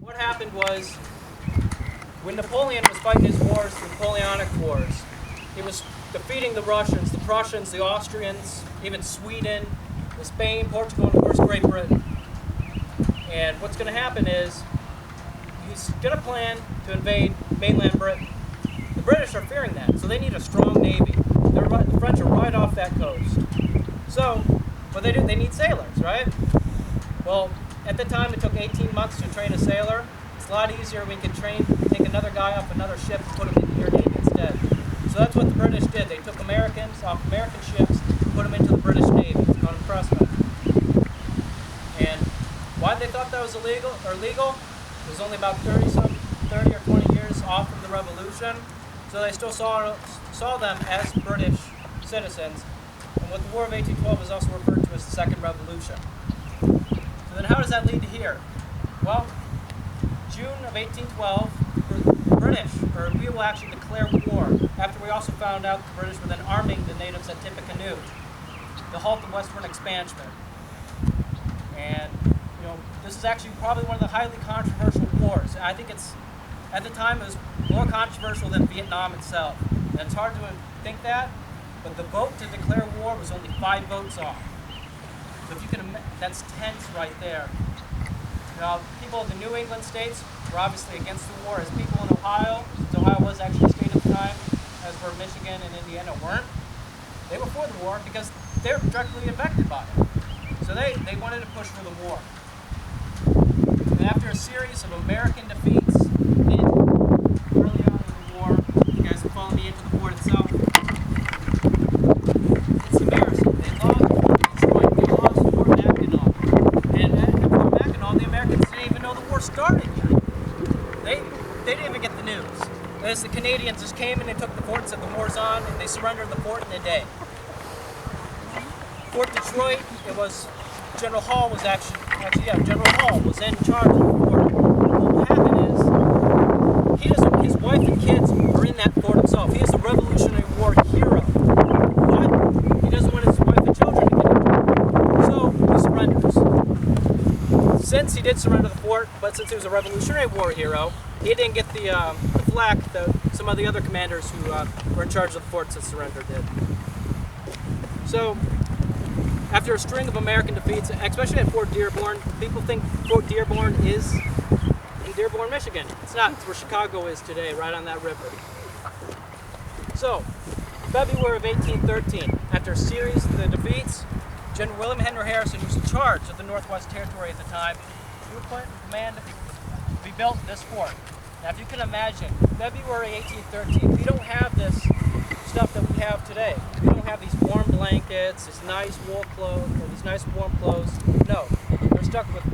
What happened was, when Napoleon was fighting his wars, the Napoleonic Wars, he was defeating the Russians, the Prussians, the Austrians, even Sweden, Spain, Portugal, and of course Great Britain. And what's going to happen is, he's going to plan to invade mainland Britain. The British are fearing that, so they need a strong navy. The French are right off that coast. So, what they do, they need sailors, right? Well, at the time it took 18 months to train a sailor. It's a lot easier when you can take another guy off another ship and put him into your navy instead. So that's what the British did. They took Americans off American ships, put them into the British Navy. It's called impressment. And why they thought that was illegal or legal? It was only about 30 or 20 years off from the Revolution, so they still saw them as British citizens. And what the War of 1812 is also referred to as the Second Revolution. So then how does that lead to here? Well, June of 1812, the British, or we will actually declare war, after we also found out the British were then arming the natives at Tippecanoe to halt the westward expansion. And this is actually probably one of the highly controversial wars. I think at the time, it was more controversial than Vietnam itself. And it's hard to think that, but the vote to declare war was only 5 votes off. So if you can imagine, that's tense right there. People in the New England states were obviously against the war, as people in Ohio, since Ohio was actually a state at the time, as where Michigan and Indiana weren't, they were for the war because they're directly affected by it. So they wanted to push for the war. And after a series of American defeats early on in the war, you guys can follow me into the fort itself. It's embarrassing. They lost Fort Mackinac. And at Fort Mackinac, the Americans didn't even know the war started yet. They didn't even get the news. As the Canadians just came and they took the fort and said the war's on, and they surrendered the fort in a day. Fort Detroit, it was General Hall was General Hall was in charge of the fort. What happened is, his wife and kids are in that fort himself. He is a Revolutionary War hero. But he doesn't want his wife and children to get it. So he surrenders. Since he did surrender the fort, but since he was a Revolutionary War hero, he didn't get the flack that some of the other commanders who were in charge of the forts that surrendered did. So, after a string of American defeats, especially at Fort Dearborn, people think Fort Dearborn is in Dearborn, Michigan. It's not. It's where Chicago is today, right on that river. So, February of 1813, after a series of the defeats, General William Henry Harrison, who was in charge of the Northwest Territory at the time, he would put in command to be built this fort. Now, if you can imagine, February 1813, we don't have this stuff that we have today. We don't have these warm blankets, this nice wool clothes, or these nice warm clothes. No, they're stuck with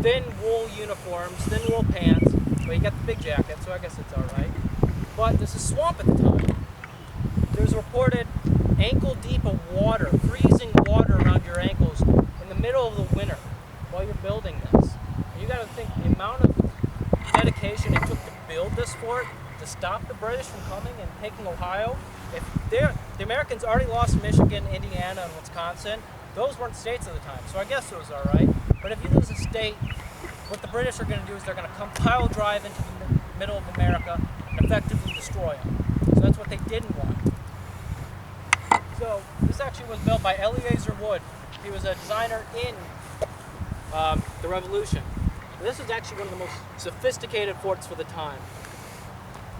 thin wool uniforms, thin wool pants. Well, you got the big jacket, so I guess it's all right. But this is swamp at the time. There's reported ankle deep of water, freezing water around your ankles in the middle of the winter while you're building this. And you got to think the amount of dedication it took to build this fort, to stop the British from coming and taking Ohio. If the Americans already lost Michigan, Indiana, and Wisconsin, those weren't states at the time, so I guess it was all right. But if you lose a state, what the British are going to do is they're going to come pile drive into the middle of America and effectively destroy them. So that's what they didn't want. So this actually was built by Eleazar Wood. He was a designer in the Revolution. This is actually one of the most sophisticated forts for the time.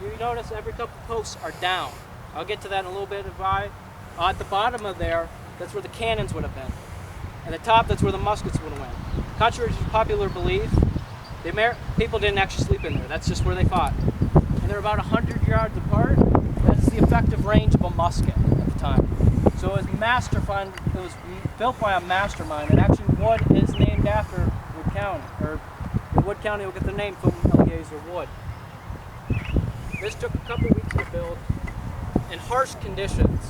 You notice every couple posts are down. I'll get to that in a little bit. At the bottom of there, that's where the cannons would have been. And the top, that's where the muskets would have went. Contrary to popular belief, people didn't actually sleep in there. That's just where they fought. And they're about 100 yards apart. That's the effective range of a musket at the time. So it was built by a mastermind, and actually Wood is named after Wood County, or Wood County will get the name from Eleazar Wood. This took a couple weeks to build in harsh conditions.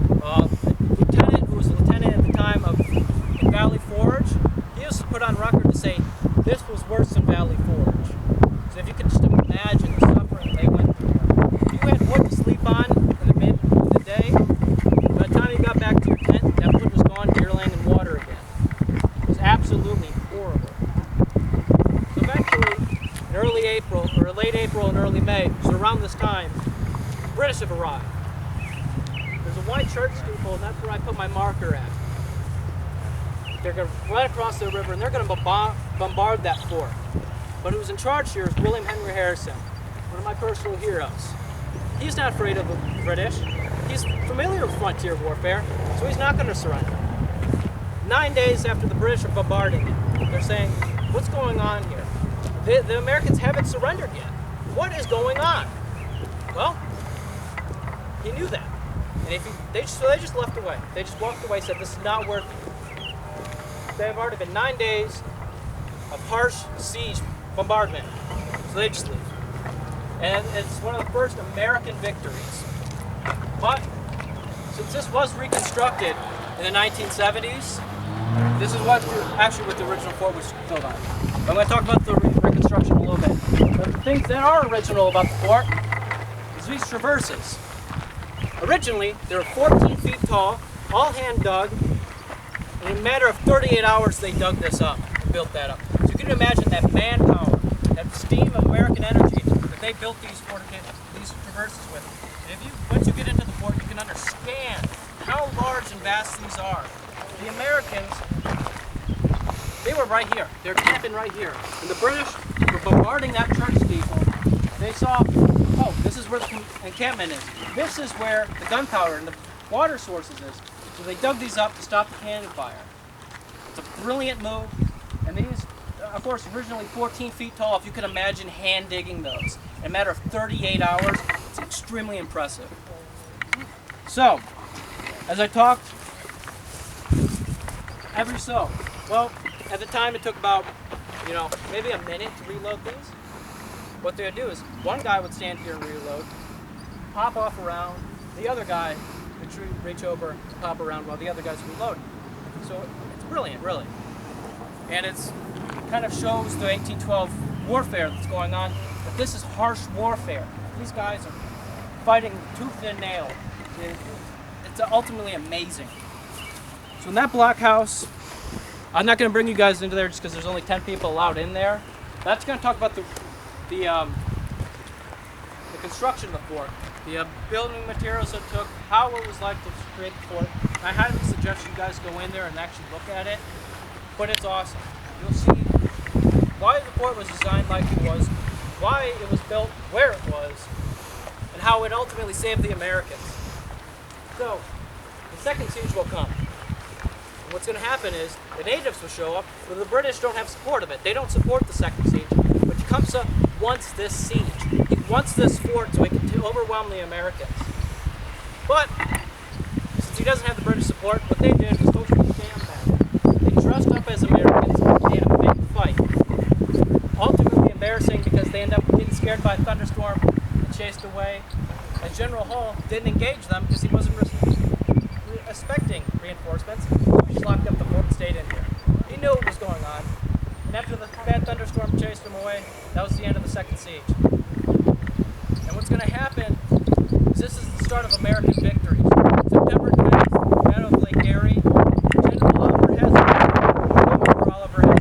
The lieutenant, who was a lieutenant at the time in Valley Forge, he used to put on record to say this was worse than Valley Forge. So if you can just imagine the suffering they went through. If you had wood to sleep on in the mid of the day, by the time you got back to your tent, that wood was gone, you're laying in water again. It was absolutely horrible. So eventually, early April, or late April and early May, so around this time, the British have arrived. There's a white church steeple, and that's where I put my marker at. They're going to right across the river, and they're going to bombard that fort. But who's in charge here is William Henry Harrison, one of my personal heroes. He's not afraid of the British. He's familiar with frontier warfare, so he's not going to surrender. 9 days after the British are bombarding it, they're saying, what's going on here? The Americans haven't surrendered yet. What is going on? Well, he knew that. And so they just left away. They just walked away, said, this is not worth it. They've already been 9 days of harsh siege bombardment. So they just leave. And it's one of the first American victories. But since this was reconstructed in the 1970s, this is what the original fort was built on. I'm going to talk about the reconstruction a little bit. But the things that are original about the fort is these traverses. Originally, they were 14 feet tall, all hand dug. In a matter of 38 hours, they dug this up and built that up. So you can imagine that manpower, that steam of American energy that they built these traverses with. And once you get into the fort, you can understand how large and vast these are. The Americans, they were right here. They're camping right here. And the British were bombarding that church steeple. They saw, oh, this is where the encampment is. This is where the gunpowder and the water sources is. So they dug these up to stop the cannon fire. It's a brilliant move. And these, of course, originally 14 feet tall. If you could imagine hand digging those in a matter of 38 hours, it's extremely impressive. So, as I talked, well, at the time it took about, maybe a minute to reload these. What they would do is, one guy would stand here and reload, pop off around, the other guy would reach over and pop around while the other guy's reloading. So it's brilliant, really. And it's kind of shows the 1812 warfare that's going on, but this is harsh warfare. These guys are fighting tooth and nail. It's ultimately amazing. So in that blockhouse, I'm not going to bring you guys into there just because there's only 10 people allowed in there. That's going to talk about the construction of the fort, the building materials it took, how it was like to create the fort. I highly suggest you guys go in there and actually look at it, but it's awesome. You'll see why the fort was designed like it was, why it was built where it was, and how it ultimately saved the Americans. So, the second siege will come. And what's going to happen is the natives will show up, but the British don't have support of it. They don't support the second siege. But Tecumseh wants this siege. He wants this fort so he can overwhelm the Americans. But since he doesn't have the British support, what they did was totally damn bad. They dressed up as Americans. They had a big fight. Ultimately embarrassing because they end up being scared by a thunderstorm and chased away. And General Hull didn't engage them because he wasn't expecting reinforcements. He just locked up the fort and stayed in here. He knew what was going on. And after the bad thunderstorm chased him away, that was the end of the second siege. And what's going to happen is this is the start of American victories. September 10th, Battle of Lake Erie. General Oliver has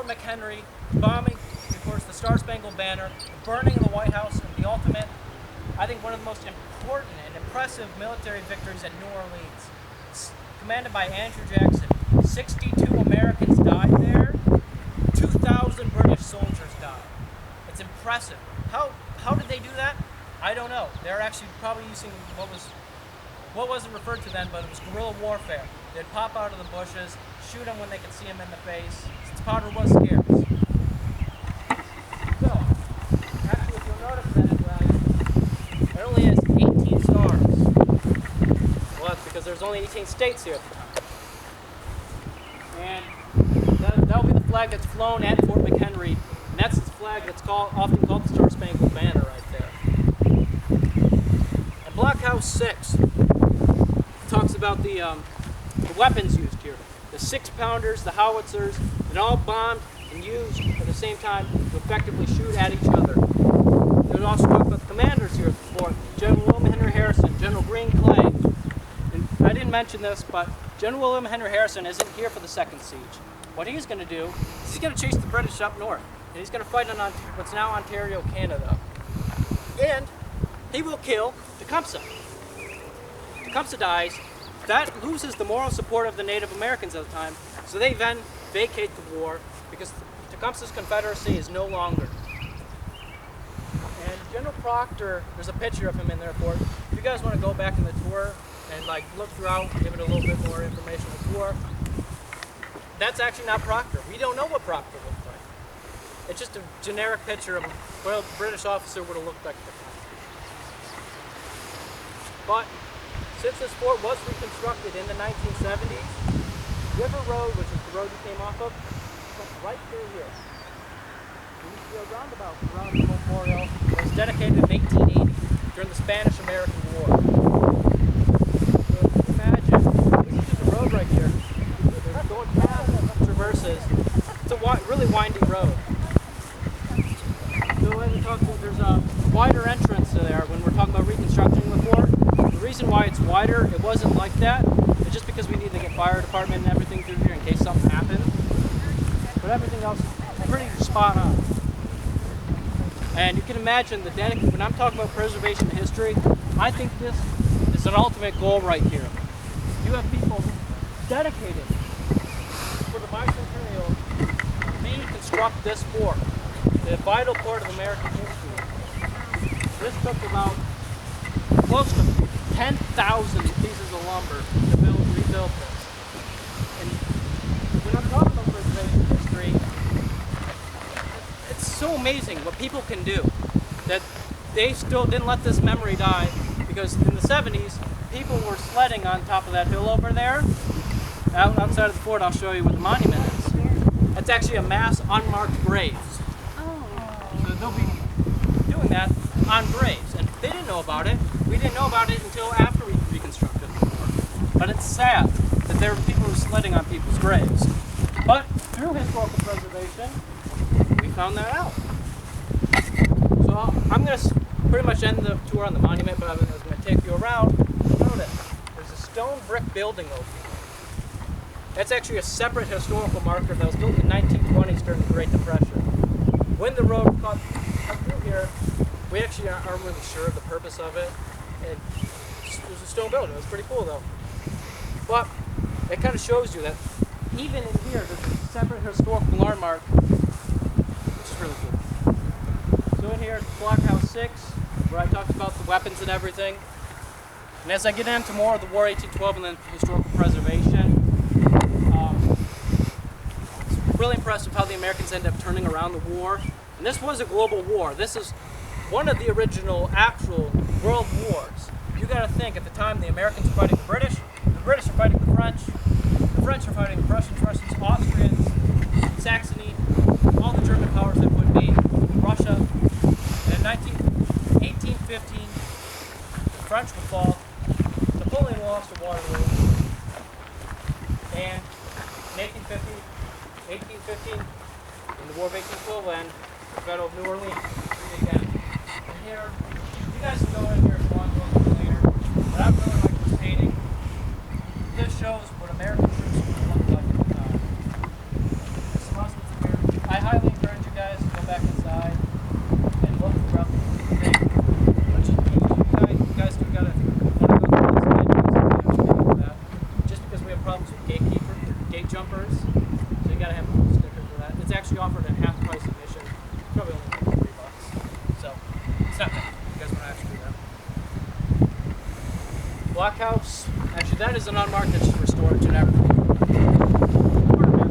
McHenry, bombing, of course, the Star-Spangled Banner, the burning of the White House, and the ultimate, I think one of the most important and impressive military victories at New Orleans. It's commanded by Andrew Jackson. 62 Americans died there. 2,000 British soldiers died. It's impressive. How did they do that? I don't know. They're actually probably using what wasn't referred to then, but it was guerrilla warfare. They'd pop out of the bushes, shoot them when they could see them in the face, since powder was scarce. So, actually, if you'll notice that flag, it only has 18 stars. Well, that's because there's only 18 states here at the time. And that'll be the flag that's flown at Fort McHenry, and that's the flag that's often called the Star-Spangled Banner right there. And Blockhouse 6. talks about the weapons used here. The 6-pounders, the howitzers, and all bombed and used at the same time to effectively shoot at each other. They would also talk about the commanders here at the fort. General William Henry Harrison, General Green Clay. And I didn't mention this, but General William Henry Harrison isn't here for the second siege. What he's going to do is he's going to chase the British up north. And he's going to fight in what's now Ontario, Canada. And he will kill Tecumseh. Tecumseh dies. That loses the moral support of the Native Americans at the time. So they then vacate the war because Tecumseh's Confederacy is no longer. And General Proctor, there's a picture of him in their fort. If you guys want to go back in the tour and like look throughout, give it a little bit more information on the tour, that's actually not Proctor. We don't know what Proctor looked like. It's just a generic picture of what a British officer would have looked like at the time. But since this fort was reconstructed in the 1970s, River Road, which is the road you came off of, went right through here. You see a roundabout around the memorial. It was dedicated in 1880 during the Spanish-American War. So if you imagine, this is just a road right here. They're going past traverses. It's a really windy road. So when we talk about, there's a wider entrance to there when we're talking about reconstructing the fort. The reason why it's wider, it wasn't like that. It's just because we need to get fire department and everything through here in case something happened. But everything else is pretty spot on. And you can imagine when I'm talking about preservation history, I think this is an ultimate goal right here. You have people dedicated for the bicentennial to reconstruct this fort, the vital part of American history. This took about close to 10,000 pieces of lumber to rebuild this. And when I'm talking about preservation history, it's so amazing what people can do that they still didn't let this memory die, because in the 70s, people were sledding on top of that hill over there. Outside of the fort, I'll show you what the monument is. It's actually a mass unmarked graves. So they'll be doing that on graves, and they didn't know about it. We didn't know about it until after we reconstructed the fort. But it's sad that there were people who were sledding on people's graves. But through historical preservation, we found that out. So I'm going to pretty much end the tour on the monument, but I was going to take you around. Notice there's a stone brick building over here. That's actually a separate historical marker that was built in the 1920s during the Great Depression. When the road cut through here, we actually aren't really sure of the purpose of it. It was a stone building. It was pretty cool though. But it kind of shows you that even in here, there's a separate historical landmark, which is really cool. So in here, Blockhouse 6, where I talked about the weapons and everything. And as I get into more of the War 1812 and then historical preservation, it's really impressive how the Americans ended up turning around the war. And this was a global war. This is one of the original actual world wars. You got to think, at the time the Americans were fighting the British are fighting the French are fighting the Russians, Austrians, Saxony, all the German powers that would be, Russia. And in 1815, the French would fall, Napoleon lost at Waterloo, and in 1815, in the War of 1812 end, the Battle of New Orleans, again. And here, you guys can go in here if you want to look later, but I really like this painting. This shows what American troops would look like at the time. There's some hospitals in here. I highly encourage you guys to go back inside and look throughout the thing. But you guys do gotta want to go through this, just because we have problems with gate jumpers, so you gotta have a sticker for that. It's actually offered at half price admission. It's probably only $3. So it's not bad. You guys want to actually do that. Blockhouse. Actually, that is an unmarked that's just for storage and everything.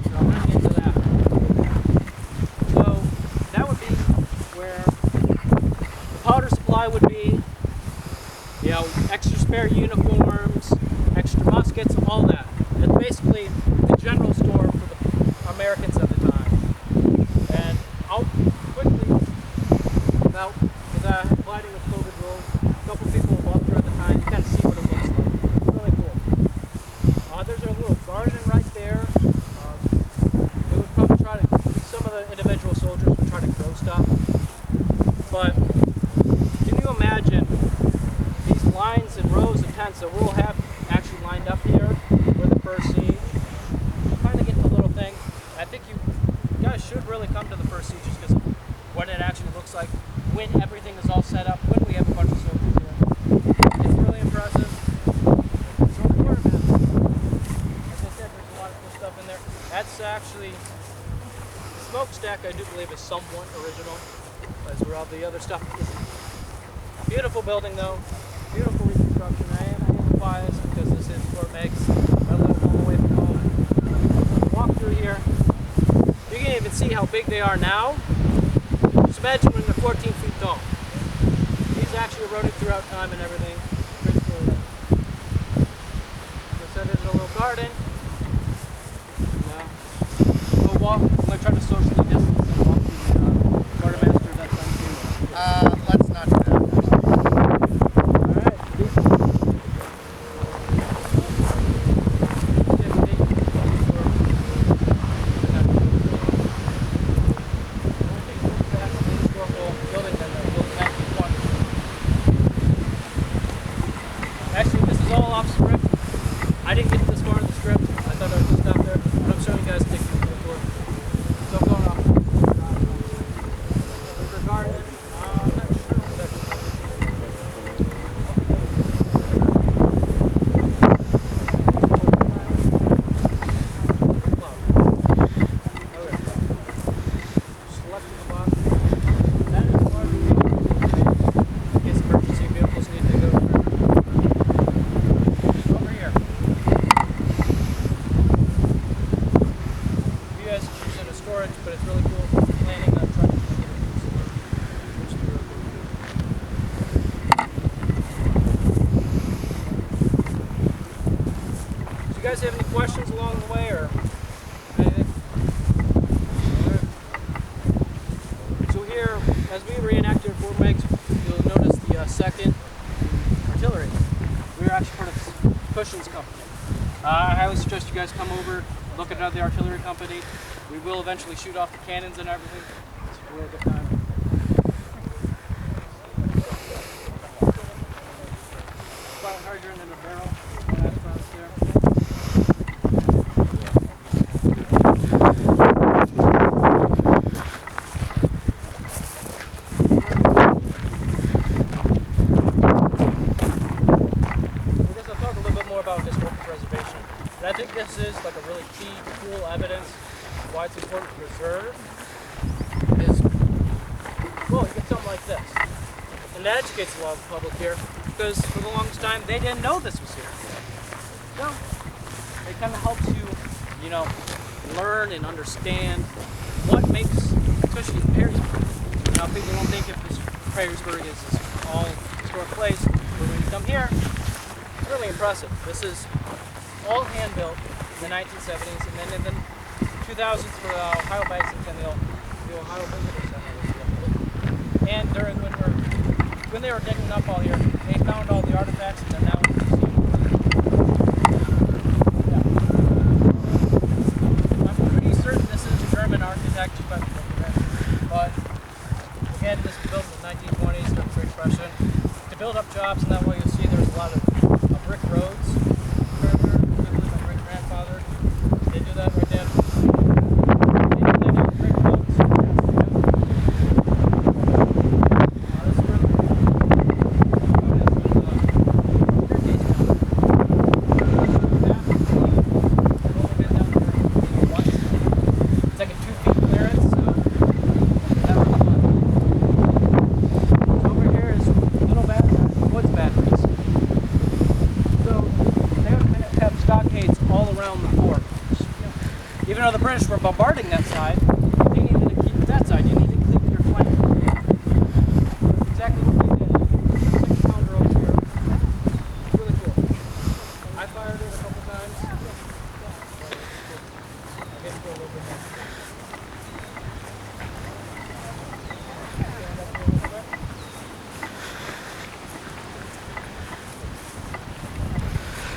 So I'm going to get to that. So that would be where the powder supply would be, you know, extra spare uniforms, extra muskets, all that. It's basically the general store for the Americans at the time. And I'll quickly, without colliding with COVID rules, a couple people will walk through at the time, you kind of see what it looks like. It's really cool. tents that we'll have actually lined up here for the first siege. Kind of get the little thing. I think you guys should really come to the first siege just because of what it actually looks like when everything is all set up, when we have a bunch of soldiers here. It's really impressive. So we're as I said, there's a lot of cool stuff in there. That's actually, the smokestack I do believe is somewhat original, as where all the other stuff is. Beautiful building though, beautiful reconstruction. I am biased because this is Fort Meigs, a little home away from home. Walk through here. You can even see how big they are now. Just imagine when they're 14 feet tall. These actually eroded throughout time and everything. Pretty cool. So there's a little garden. We'll walk. I'm going to try to socially distance and walk through the quartermaster that's on too. Let's not do that. Alright. Actually, this is all off script. I didn't get this far in the script. I thought I would just stop there. But I'm showing you guys a picture of the tour. So I'm going off. There's a garden. I'm not sure what that is. Selecting the box. That is one of the in case emergency vehicles need to go through. Over here. You guys use it as storage, but it's really cool. Planning on trying to get it used. Do you guys have any questions along the way or anything? So here, as we reenacted Fort Meigs, you'll notice the 2nd Artillery. We're actually part of Cushing's company. I highly suggest you guys come over, look at another artillery company. We will eventually shoot off the cannons and everything. It's a real good time. Fire hydrant and a barrel. That's right there. I guess I'll talk a little bit more about historical preservation. And I think this is like a really key, cool evidence of why it's important to preserve is, well, you get something like this. And that educates a lot of the public here because for the longest time they didn't know this was here. So it kind of helps you, you know, learn and understand what makes Cushing Perrysburg. Now people don't think if this Perrysburg is this all historic place, but when you come here, it's really impressive. This is all hand built in the 1970s, and then in the 2000s for the Ohio Bicentennial, the Ohio Visitor Center was built. And during when they were digging up all here, they found all the artifacts, and they're now in the museum. Yeah. I'm pretty certain this is German architect, but again, this was built in the 1920s during the Great Depression to build up jobs, and that way you'll see there's a lot of brick roads. My great-grandfather, they do that right there. It's like a 2 feet clearance, so that was fun. Over here is little woods batteries. So they would have stockades all around the fort. Even though the British were bombarding that side, they needed to keep that side. You need